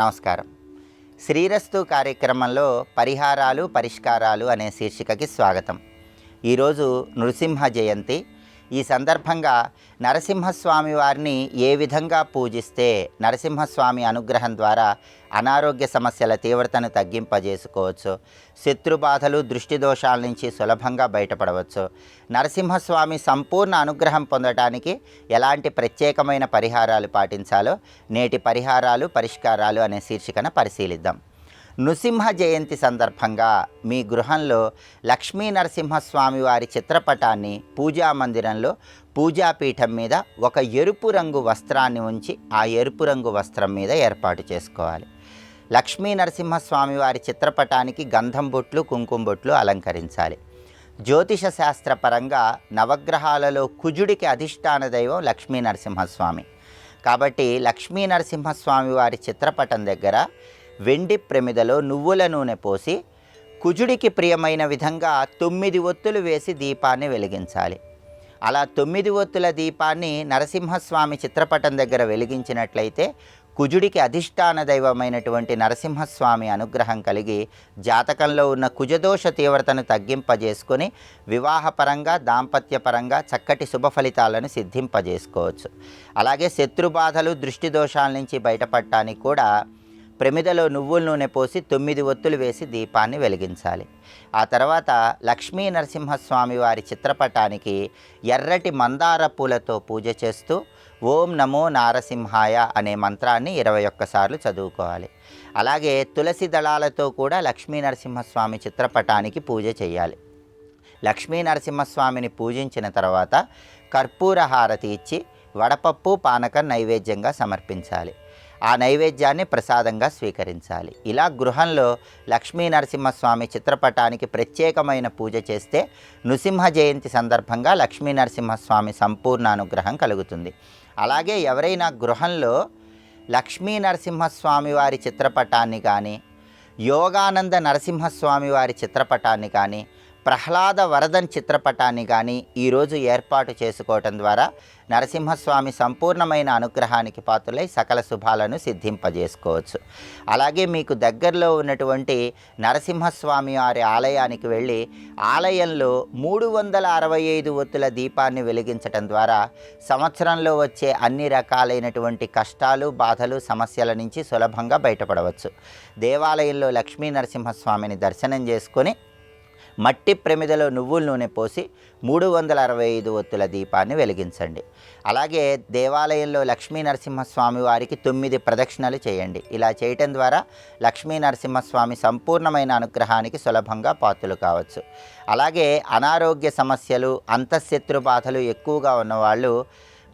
నమస్కారం. శ్రీరస్తు కార్యక్రమంలో పరిహారాలు పరిష్కారాలు అనే శీర్షికకి స్వాగతం. ఈరోజు నృసింహ జయంతి. ఈ సందర్భంగా నరసింహస్వామి వారిని ఏ విధంగా పూజిస్తే నరసింహస్వామి అనుగ్రహం ద్వారా అనారోగ్య సమస్యల తీవ్రతను తగ్గింపజేసుకోవచ్చు, శత్రుబాధలు దృష్టి దోషాల నుంచి సులభంగా బయటపడవచ్చు, నరసింహస్వామి సంపూర్ణ అనుగ్రహం పొందడానికి ఎలాంటి ప్రత్యేకమైన పరిహారాలు పాటించాలో నేటి పరిహారాలు పరిష్కారాలు అనే శీర్షికన పరిశీలిద్దాం. నృసింహ జయంతి సందర్భంగా మీ గృహంలో లక్ష్మీ నరసింహస్వామి వారి చిత్రపటాన్ని పూజా మందిరంలో పూజాపీఠం మీద ఒక ఎరుపు రంగు వస్త్రాన్ని ఉంచి ఆ ఎరుపు రంగు వస్త్రం మీద ఏర్పాటు చేసుకోవాలి. లక్ష్మీ నరసింహస్వామి వారి చిత్రపటానికి గంధం బొట్లు కుంకుమ బొట్లు అలంకరించాలి. జ్యోతిష శాస్త్రపరంగా నవగ్రహాలలో కుజుడికి అధిష్టాన దైవం లక్ష్మీ నరసింహస్వామి. కాబట్టి లక్ష్మీ నరసింహస్వామి వారి చిత్రపటం దగ్గర వెండి ప్రమిదలో నువ్వుల నూనె పోసి కుజుడికి ప్రియమైన విధంగా 9 ఒత్తులు వేసి దీపాన్ని వెలిగించాలి. అలా 9 ఒత్తుల దీపాన్ని నరసింహస్వామి చిత్రపటం దగ్గర వెలిగించినట్లయితే కుజుడికి అధిష్టాన దైవమైనటువంటి నరసింహస్వామి అనుగ్రహం కలిగి జాతకంలో ఉన్న కుజదోష తీవ్రతను తగ్గింపజేసుకొని వివాహపరంగా దాంపత్యపరంగా చక్కటి శుభ ఫలితాలను సిద్ధింపజేసుకోవచ్చు. అలాగే శత్రుబాధలు దృష్టి దోషాల నుంచి బయటపడటానికి కూడా ప్రమిదలో నువ్వుల నూనె పోసి 9 ఒత్తులు వేసి దీపాన్ని వెలిగించాలి. ఆ తర్వాత లక్ష్మీ నరసింహస్వామి వారి చిత్రపటానికి ఎర్రటి మందార పూలతో పూజ చేస్తూ ఓం నమో నారసింహాయ అనే మంత్రాన్ని 21 సార్లు చదువుకోవాలి. అలాగే తులసి దళాలతో కూడా లక్ష్మీ నరసింహస్వామి చిత్రపటానికి పూజ చేయాలి. లక్ష్మీ నరసింహస్వామిని పూజించిన తర్వాత కర్పూర హారతి ఇచ్చి వడపప్పు పానకం నైవేద్యంగా సమర్పించాలి. ఆ నైవేద్యాన్ని ప్రసాదంగా స్వీకరించాలి. ఇలా గృహంలో లక్ష్మీ నరసింహస్వామి చిత్రపటానికి ప్రత్యేకమైన పూజ చేస్తే నృసింహ జయంతి సందర్భంగా లక్ష్మీ నరసింహస్వామి సంపూర్ణ అనుగ్రహం కలుగుతుంది. అలాగే ఎవరైనా గృహంలో లక్ష్మీ నరసింహస్వామి వారి చిత్రపటాన్ని కానీ, యోగానంద నరసింహస్వామి వారి చిత్రపటాన్ని కానీ, ప్రహ్లాద వరదన్ చిత్రపటాన్ని కానీ ఈరోజు ఏర్పాటు చేసుకోవటం ద్వారా నరసింహస్వామి సంపూర్ణమైన అనుగ్రహానికి పాత్రులై సకల శుభాలను సిద్ధింపజేసుకోవచ్చు. అలాగే మీకు దగ్గరలో ఉన్నటువంటి నరసింహస్వామి వారి ఆలయానికి వెళ్ళి ఆలయంలో 365 ఒత్తుల దీపాన్ని వెలిగించటం ద్వారా సంవత్సరంలో వచ్చే అన్ని రకాలైనటువంటి కష్టాలు బాధలు సమస్యల నుంచి సులభంగా బయటపడవచ్చు. దేవాలయంలో లక్ష్మీ నరసింహస్వామిని దర్శనం చేసుకొని మట్టి ప్రమిదలో నువ్వుల నూనె పోసి 365 ఒత్తుల దీపాన్ని వెలిగించండి. అలాగే దేవాలయంలో లక్ష్మీ నరసింహస్వామి వారికి 9 ప్రదక్షిణలు చేయండి. ఇలా చేయటం ద్వారా లక్ష్మీ నరసింహస్వామి సంపూర్ణమైన అనుగ్రహానికి సులభంగా పాత్రలు కావచ్చు. అలాగే అనారోగ్య సమస్యలు అంతఃశత్రు బాధలు ఎక్కువగా ఉన్నవాళ్ళు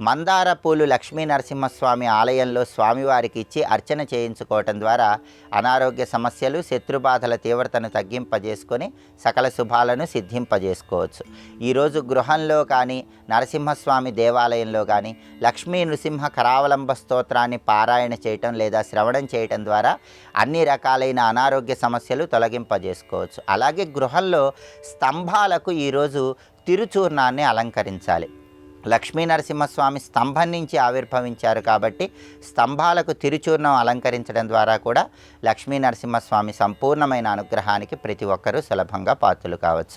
మందార పూలు లక్ష్మీ నరసింహస్వామి ఆలయంలో స్వామివారికి ఇచ్చి అర్చన చేయించుకోవటం ద్వారా అనారోగ్య సమస్యలు శత్రుబాధల తీవ్రతను తగ్గింపజేసుకొని సకల శుభాలను సిద్ధింపజేసుకోవచ్చు. ఈరోజు గృహంలో కానీ నరసింహస్వామి దేవాలయంలో కానీ లక్ష్మీ నృసింహ కరావలంబ స్తోత్రాన్ని పారాయణ చేయటం లేదా శ్రవణం చేయటం ద్వారా అన్ని రకాలైన అనారోగ్య సమస్యలు తొలగింపజేసుకోవచ్చు. అలాగే గృహంలో స్తంభాలకు ఈరోజు తిరుచూర్ణాన్ని అలంకరించాలి. లక్ష్మీ నరసింహస్వామి స్తంభం నుంచి ఆవిర్భవించారు కాబట్టి స్తంభాలకు తిరుచూర్ణం అలంకరించడం ద్వారా కూడా లక్ష్మీ నరసింహస్వామి సంపూర్ణమైన అనుగ్రహానికి ప్రతి ఒక్కరూ సులభంగా పాత్రలు కావచ్చు.